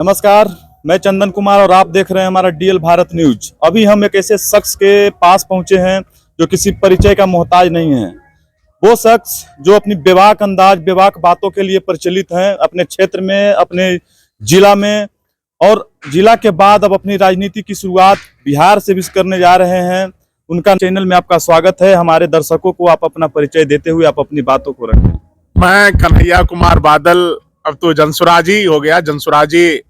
नमस्कार, मैं चंदन कुमार और आप देख रहे हैं हमारा डीएल भारत न्यूज। अभी हम एक ऐसे शख्स के पास पहुंचे हैं जो किसी परिचय का मोहताज नहीं है। वो शख्स जो अपनी बेबाक अंदाज, बेबाक बातों के लिए प्रचलित हैं अपने क्षेत्र में, अपने जिला में, और जिला के बाद अब अपनी राजनीति की शुरुआत बिहार से भी करने जा रहे हैं। उनका चैनल में आपका स्वागत है। हमारे दर्शकों को आप अपना परिचय देते हुए आप अपनी बातों को रखें। मैं कन्हैया कुमार बादल, अब तो जनसुराजी हो गया, जनसुराजी,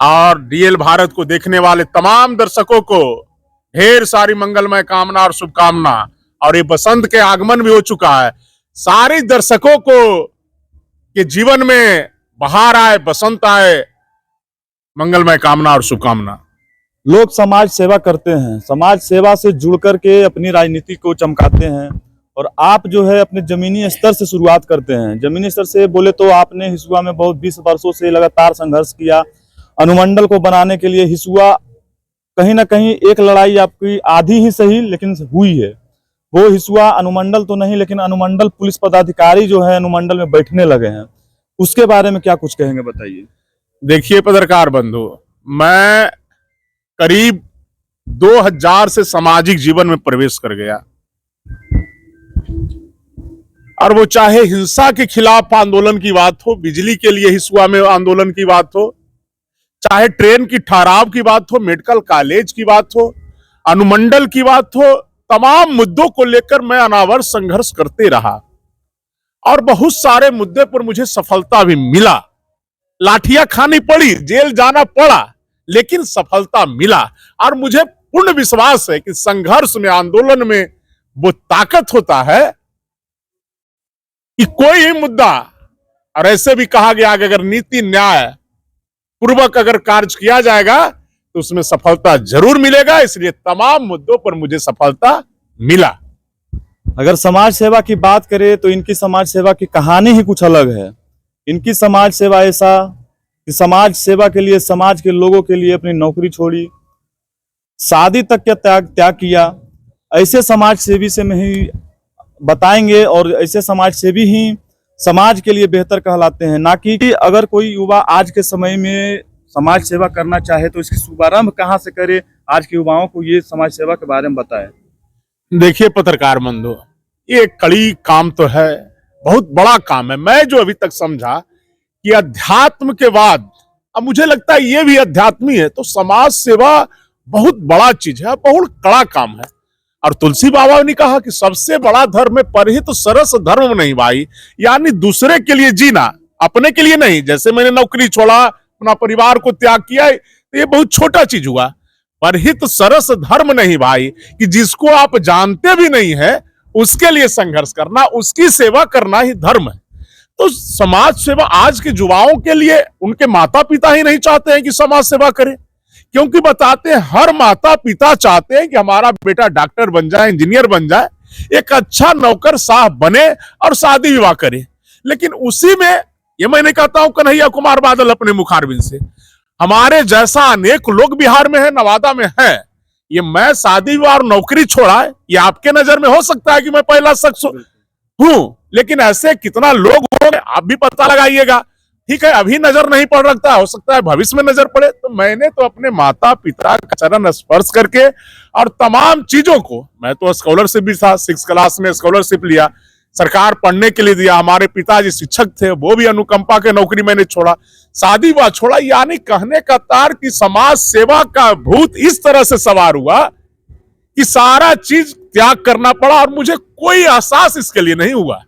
और डीएल भारत को देखने वाले तमाम दर्शकों को ढेर सारी मंगलमय कामना और शुभकामना। और ये बसंत के आगमन भी हो चुका है। सारे दर्शकों को के जीवन में बहार आए, बसंत आए, मंगलमय कामना और शुभकामना। लोग समाज सेवा करते हैं, समाज सेवा से जुड़ करके अपनी राजनीति को चमकाते हैं, और आप जो है अपने जमीनी स्तर से शुरुआत करते हैं। जमीनी स्तर से बोले तो आपने हिसुआ में बहुत 20 वर्षों से लगातार संघर्ष किया। अनुमंडल को बनाने के लिए हिसुआ कहीं ना कहीं एक लड़ाई आपकी आधी ही सही लेकिन हुई है। वो हिसुआ अनुमंडल तो नहीं, लेकिन अनुमंडल पुलिस पदाधिकारी जो है अनुमंडल में बैठने लगे हैं। उसके बारे में क्या कुछ कहेंगे, बताइए। देखिए पत्रकार बंधु, मैं करीब 2000 से सामाजिक जीवन में प्रवेश कर गया, और वो चाहे हिंसा के खिलाफ आंदोलन की बात हो, बिजली के लिए हिसुआ में आंदोलन की बात हो, चाहे ट्रेन की ठहराव की बात हो, मेडिकल कॉलेज की बात हो, अनुमंडल की बात हो, तमाम मुद्दों को लेकर मैं अनावर संघर्ष करते रहा। और बहुत सारे मुद्दे पर मुझे सफलता भी मिला। लाठियां खानी पड़ी, जेल जाना पड़ा, लेकिन सफलता मिला। और मुझे पूर्ण विश्वास है कि संघर्ष में, आंदोलन में वो ताकत होता है कि कोई ही मुद्दा, और ऐसे भी कहा गया कि अगर नीति न्याय पूर्वक अगर कार्य किया जाएगा तो उसमें सफलता जरूर मिलेगा। इसलिए तमाम मुद्दों पर मुझे सफलता मिला। अगर समाज सेवा की बात करें तो इनकी समाज सेवा की कहानी ही कुछ अलग है। इनकी समाज सेवा ऐसा कि समाज सेवा के लिए, समाज के लोगों के लिए अपनी नौकरी छोड़ी, शादी तक का त्याग किया। ऐसे समाज सेवी से में ही बताएंगे, और ऐसे समाज सेवी ही समाज के लिए बेहतर कहलाते हैं। ना कि अगर कोई युवा आज के समय में समाज सेवा करना चाहे तो इसकी शुभारंभ कहाँ से करे। आज के युवाओं को ये समाज सेवा के बारे में बताएं। देखिए पत्रकार बंधु, ये कड़ी काम तो है, बहुत बड़ा काम है। मैं जो अभी तक समझा कि अध्यात्म के बाद अब मुझे लगता है ये भी अध्यात्मी है, तो समाज सेवा बहुत बड़ा चीज है, बहुत कड़ा काम है। और तुलसी बाबा ने कहा कि सबसे बड़ा धर्म है परहित सरस धर्म नहीं भाई, यानी दूसरे के लिए जीना, अपने के लिए नहीं। जैसे मैंने नौकरी छोड़ा, अपना परिवार को त्याग किया, तो ये बहुत छोटा चीज हुआ। परहित सरस धर्म नहीं भाई, कि जिसको आप जानते भी नहीं है उसके लिए संघर्ष करना, उसकी सेवा करना ही धर्म है। तो समाज सेवा आज के युवाओं के लिए, उनके माता पिता ही नहीं चाहते हैं कि समाज सेवा करें, क्योंकि बताते हैं हर माता पिता चाहते हैं कि हमारा बेटा डॉक्टर बन जाए, इंजीनियर बन जाए, एक अच्छा नौकर साहब बने और शादी विवाह करे। लेकिन उसी में ये मैं नहीं कहता हूं कन्हैया कुमार बादल अपने मुखारबिन से, हमारे जैसा अनेक लोग बिहार में है, नवादा में है। ये मैं शादी विवाह और नौकरी छोड़ा है, ये आपके नजर में हो सकता है कि मैं पहला शख्स हूं, लेकिन ऐसे कितना लोग होंगे आप भी पता लगाइएगा। ठीक है, अभी नजर नहीं पड़ रखता, हो सकता है भविष्य में नजर पड़े। तो मैंने तो अपने माता पिता का चरण स्पर्श करके और तमाम चीजों को, मैं तो स्कॉलरशिप भी था, 6 क्लास में स्कॉलरशिप लिया, सरकार पढ़ने के लिए दिया। हमारे पिताजी शिक्षक थे, वो भी अनुकंपा के नौकरी मैंने छोड़ा, शादी हुआ छोड़ा। यानी कहने का तार कि समाज सेवा का भूत इस तरह से सवार हुआ कि सारा चीज त्याग करना पड़ा, और मुझे कोई एहसास इसके लिए नहीं हुआ।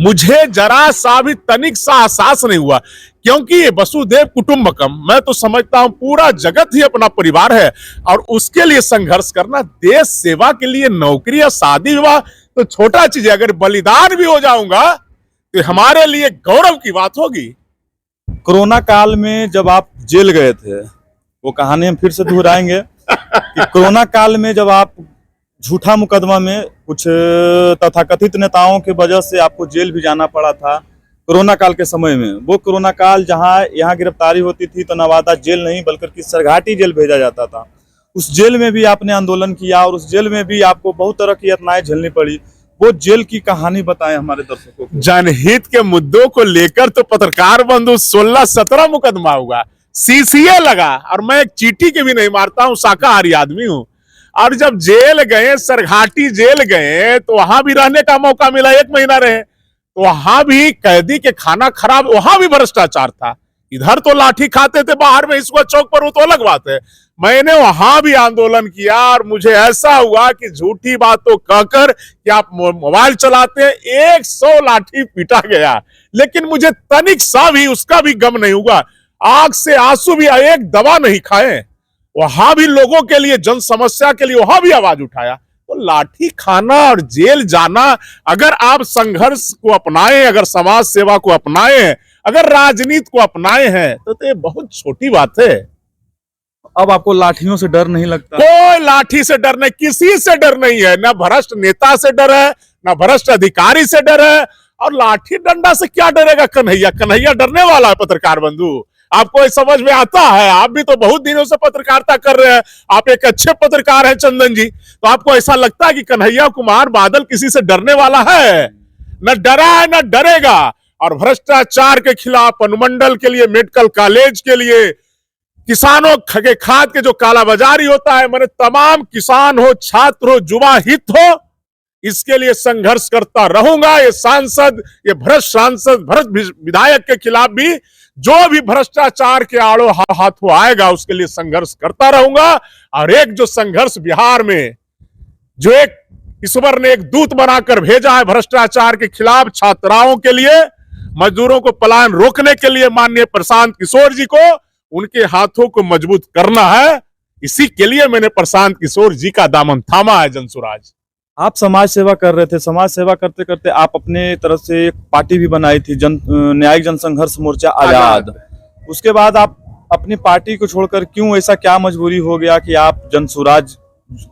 मुझे जरा सा भी तनिक सा एहसास नहीं हुआ, क्योंकि ये वसुदेव कुटुंबकम, मैं तो समझता हूं पूरा जगत ही अपना परिवार है, और उसके लिए संघर्ष करना, देश सेवा के लिए नौकरी या शादी विवाह तो छोटा चीज है। अगर बलिदान भी हो जाऊंगा तो हमारे लिए गौरव की बात होगी। कोरोना काल में जब आप जेल गए थे, वो कहानी हम फिर से दोहराएंगे कि कोरोना काल में जब आप झूठा मुकदमा में कुछ तथाकथित नेताओं के वजह से आपको जेल भी जाना पड़ा था कोरोना काल के समय में। वो कोरोना काल जहां यहाँ गिरफ्तारी होती थी तो नवादा जेल नहीं बल्कि सरघाटी जेल भेजा जाता था। उस जेल में भी आपने आंदोलन किया और उस जेल में भी आपको बहुत तरह की यातनाएं झेलनी पड़ी। वो जेल की कहानी बताएं हमारे दर्शकों को। जनहित के मुद्दों को लेकर तो पत्रकार बंधु 16-17 मुकदमा हुआ, सीसीए लगा, और मैं एक चींटी के भी नहीं मारता हूं, शाकाहारी आदमी हूं। और जब जेल गए, सरघाटी जेल गए, तो वहां भी रहने का मौका मिला, 1 महीना रहे, तो वहां भी कैदी के खाना खराब, वहां भी भ्रष्टाचार था। इधर तो लाठी खाते थे बाहर में, इसको चौक पर, वो तो अलग बात है। मैंने वहां भी आंदोलन किया और मुझे ऐसा हुआ कि झूठी बातों कहकर कि आप मोबाइल चलाते हैं, 100 लाठी पीटा गया, लेकिन मुझे तनिक सा भी उसका भी गम नहीं हुआ। आंख से आंसू भी, एक दवा नहीं खाए, वहां भी लोगों के लिए, जन समस्या के लिए वहां भी आवाज उठाया। तो लाठी खाना और जेल जाना, अगर आप संघर्ष को अपनाए, अगर समाज सेवा को अपनाए, अगर राजनीति को अपनाए हैं, तो ये बहुत छोटी बात है। अब आपको लाठियों से डर नहीं लगता? कोई लाठी से डर नहीं, किसी से डर नहीं है, ना भ्रष्ट नेता से डर है, ना भ्रष्ट अधिकारी से डर है, और लाठी डंडा से क्या डरेगा कन्हैया? कन्हैया डरने वाला है पत्रकार बंधु? आपको समझ में आता है? आप भी तो बहुत दिनों से पत्रकारिता कर रहे हैं, आप एक अच्छे पत्रकार हैं चंदन जी, तो आपको ऐसा लगता है कि कन्हैया कुमार बादल किसी से डरने वाला है? न डरा है, न डरेगा। और भ्रष्टाचार के खिलाफ, अनुमंडल के लिए, मेडिकल कॉलेज के लिए, किसानों के खाद के जो कालाबाजारी होता है, मैंने तमाम किसान हो, छात्र हो, युवा हित हो, इसके लिए संघर्ष करता रहूंगा। ये सांसद, ये भ्रष्ट सांसद, भ्रष्ट विधायक के खिलाफ भी, जो भी भ्रष्टाचार के आड़ो हाथों आएगा, उसके लिए संघर्ष करता रहूंगा। और एक जो संघर्ष बिहार में, जो एक ईश्वर ने एक दूत बनाकर भेजा है भ्रष्टाचार के खिलाफ, छात्राओं के लिए, मजदूरों को पलायन रोकने के लिए, माननीय प्रशांत किशोर जी को, उनके हाथों को मजबूत करना है। इसी के लिए मैंने प्रशांत किशोर जी का दामन थामा है। जनसुराज, आप समाज सेवा कर रहे थे, समाज सेवा करते करते आप अपने तरफ से एक पार्टी भी बनाई थी, न्यायिक जनसंघर्ष मोर्चा आजाद। उसके बाद आप अपनी पार्टी को छोड़कर क्यों, ऐसा क्या मजबूरी हो गया कि आप जनसुराज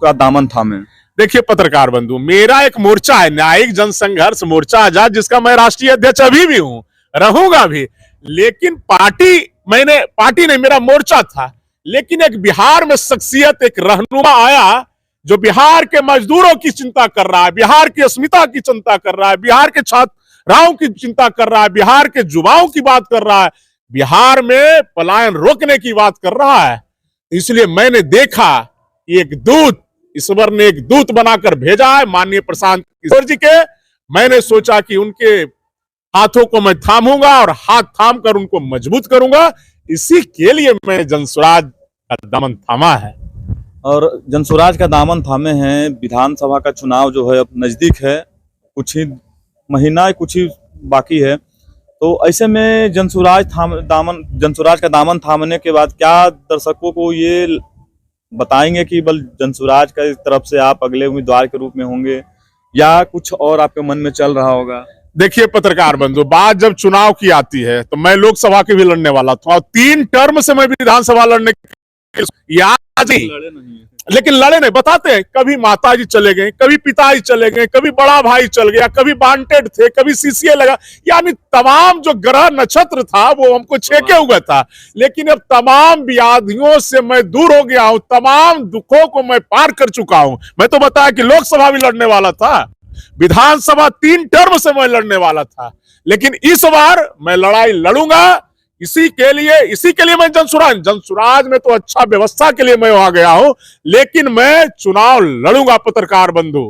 का दामन थामे? देखिए पत्रकार बंधु, मेरा एक मोर्चा है, न्यायिक जनसंघर्ष मोर्चा आजाद, जिसका मैं राष्ट्रीय अध्यक्ष अभी भी हूं, रहूंगा भी। लेकिन पार्टी नहीं, मेरा मोर्चा था। लेकिन एक बिहार में शख्सियत, एक रहनुमा आया, जो बिहार के मजदूरों की चिंता कर रहा है, बिहार की अस्मिता की चिंता कर रहा है, बिहार के छात्राओं की चिंता कर रहा है, बिहार के युवाओं की बात कर रहा है, बिहार में पलायन रोकने की बात कर रहा है। इसलिए मैंने देखा एक दूत, ईश्वर ने एक दूत बनाकर भेजा है माननीय प्रशांत किशोर जी के। मैंने सोचा कि उनके हाथों को मैं थामूंगा और हाथ थाम कर उनको मजबूत करूंगा। इसी के लिए मैं जनसुराज का दामन थामा है। और जनसुराज का दामन थामे हैं। विधानसभा का चुनाव जो है अब नजदीक है, कुछ ही महीना, कुछ ही बाकी है। तो ऐसे में जनसुराज का दामन थामने के बाद क्या दर्शकों को ये बताएंगे कि बल जनसुराज की तरफ से आप अगले उम्मीदवार के रूप में होंगे, या कुछ और आपके मन में चल रहा होगा? देखिए पत्रकार बंधु, बात जब चुनाव की आती है तो मैं लोकसभा के भी लड़ने वाला था, और 3 टर्म से मैं विधानसभा लड़ने याद नहीं, लेकिन लड़े नहीं। बताते हैं, कभी माताजी चले गए, कभी पिताजी चले गए, कभी बड़ा भाई चल गया, कभी वांटेड थे, कभी सीसीए लगा, यानी तमाम जो ग्रह नक्षत्र था वो हमको छेके हुआ था। लेकिन अब तमाम व्याधियों से मैं दूर हो गया हूं, तमाम दुखों को मैं पार कर चुका हूं। मैं तो बताया कि लोकसभा भी लड़ने वाला था, विधानसभा 3 टर्म से मैं लड़ने वाला था, लेकिन इस बार मैं लड़ाई लड़ूंगा। इसी के लिए मैं जनसुराज में तो अच्छा व्यवस्था के लिए मैं वहां गया हूं, लेकिन मैं चुनाव लड़ूंगा पत्रकार बंधु।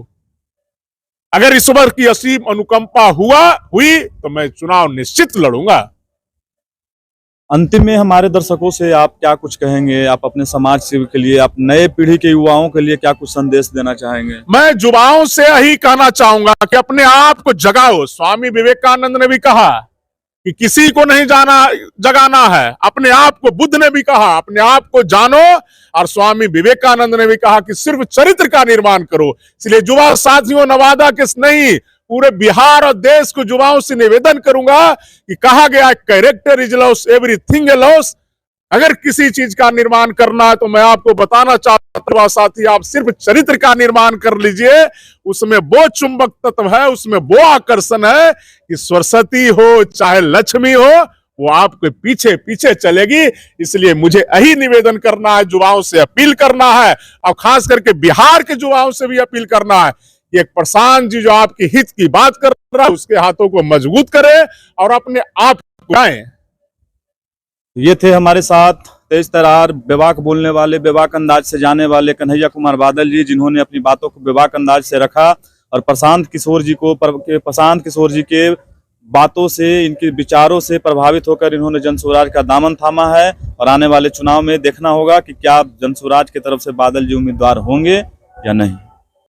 अगर ईश्वर की असीम अनुकंपा हुई तो मैं चुनाव निश्चित लड़ूंगा। अंतिम में हमारे दर्शकों से आप क्या कुछ कहेंगे? आप अपने समाज सेवा के लिए, आप नए पीढ़ी के युवाओं के लिए क्या कुछ संदेश देना चाहेंगे? मैं युवाओं से यही कहना चाहूंगा कि अपने आप को जगाओ। स्वामी विवेकानंद ने भी कहा कि किसी को नहीं जगाना है, अपने आप को। बुद्ध ने भी कहा अपने आप को जानो, और स्वामी विवेकानंद ने भी कहा कि सिर्फ चरित्र का निर्माण करो। इसलिए युवा साथियों, नवादा के नहीं, पूरे बिहार और देश को युवाओं से निवेदन करूंगा कि कहा गया character is loss, everything is loss. अगर किसी चीज का निर्माण करना है तो मैं आपको बताना चाहता हूं साथी, आप सिर्फ चरित्र का निर्माण कर लीजिए। उसमें वो चुंबक तत्व है, उसमें वो आकर्षण है कि सरस्वती हो चाहे लक्ष्मी हो, वो आपके पीछे पीछे चलेगी। इसलिए मुझे यही निवेदन करना है, युवाओं से अपील करना है, और खास करके बिहार के युवाओं से भी अपील करना है कि एक प्रशांत जी जो आपके हित की बात कर रहा है उसके हाथों को मजबूत करे और अपने आप को आए। ये थे हमारे साथ तेज तरार, बेबाक बोलने वाले, बेबाक अंदाज से जाने वाले कन्हैया कुमार बादल जी, जिन्होंने अपनी बातों को बेबाक अंदाज से रखा और प्रशांत किशोर जी के बातों से, इनके विचारों से प्रभावित होकर इन्होंने जन स्वराज का दामन थामा है। और आने वाले चुनाव में देखना होगा कि क्या जन स्वराज की तरफ से बादल जी उम्मीदवार होंगे या नहीं।